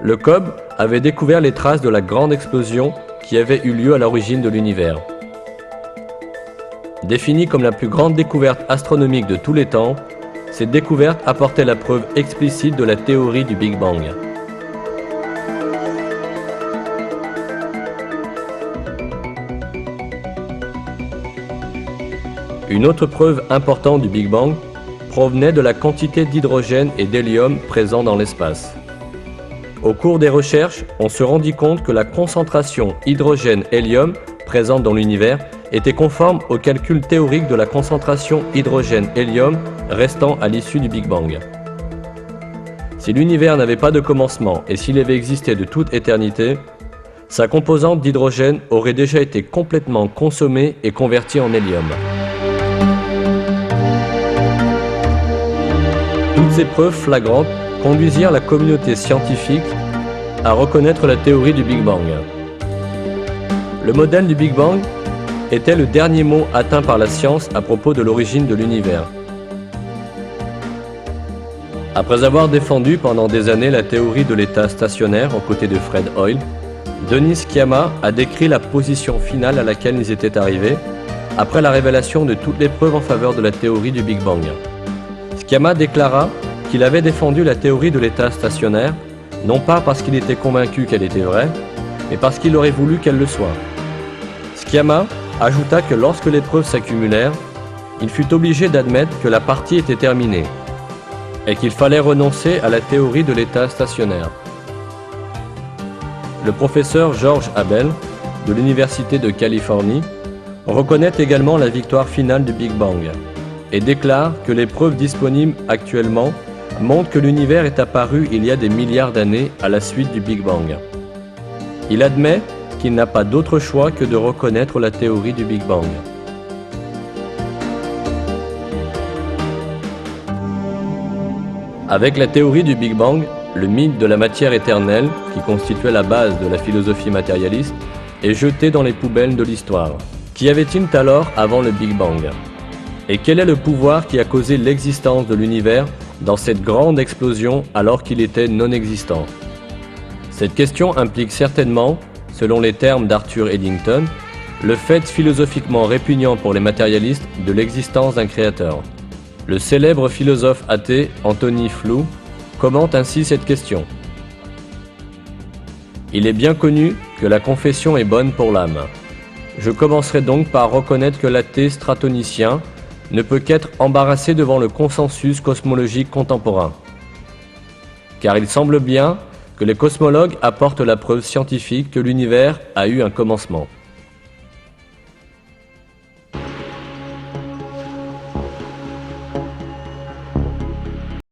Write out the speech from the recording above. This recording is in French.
le COB avait découvert les traces de la grande explosion qui avait eu lieu à l'origine de l'univers. Définie comme la plus grande découverte astronomique de tous les temps, cette découverte apportait la preuve explicite de la théorie du Big Bang. Une autre preuve importante du Big Bang provenait de la quantité d'hydrogène et d'hélium présents dans l'espace. Au cours des recherches, on se rendit compte que la concentration hydrogène-hélium présente dans l'univers était conforme au calcul théorique de la concentration hydrogène-hélium restant à l'issue du Big Bang. Si l'univers n'avait pas de commencement et s'il avait existé de toute éternité, sa composante d'hydrogène aurait déjà été complètement consommée et convertie en hélium. Toutes ces preuves flagrantes conduisirent la communauté scientifique à reconnaître la théorie du Big Bang. Le modèle du Big Bang était le dernier mot atteint par la science à propos de l'origine de l'univers. Après avoir défendu pendant des années la théorie de l'état stationnaire aux côtés de Fred Hoyle, Denis Sciama a décrit la position finale à laquelle ils étaient arrivés après la révélation de toutes les preuves en faveur de la théorie du Big Bang. Sciama déclara qu'il avait défendu la théorie de l'état stationnaire, non pas parce qu'il était convaincu qu'elle était vraie, mais parce qu'il aurait voulu qu'elle le soit. Sciama ajouta que lorsque les preuves s'accumulèrent, il fut obligé d'admettre que la partie était terminée et qu'il fallait renoncer à la théorie de l'état stationnaire. Le professeur George Abel, de l'Université de Californie, reconnaît également la victoire finale du Big Bang et déclare que les preuves disponibles actuellement montrent que l'univers est apparu il y a des milliards d'années à la suite du Big Bang. Il admet qu'il n'a pas d'autre choix que de reconnaître la théorie du Big Bang. Avec la théorie du Big Bang, le mythe de la matière éternelle, qui constituait la base de la philosophie matérialiste, est jeté dans les poubelles de l'histoire. Qu'y avait-il alors avant le Big Bang ? Et quel est le pouvoir qui a causé l'existence de l'univers dans cette grande explosion alors qu'il était non existant ? Cette question implique certainement, selon les termes d'Arthur Eddington, le fait philosophiquement répugnant pour les matérialistes de l'existence d'un créateur. Le célèbre philosophe athée Anthony Flew commente ainsi cette question. Il est bien connu que la confession est bonne pour l'âme. Je commencerai donc par reconnaître que l'athée stratonicien ne peut qu'être embarrassé devant le consensus cosmologique contemporain. Car il semble bien que les cosmologues apportent la preuve scientifique que l'univers a eu un commencement.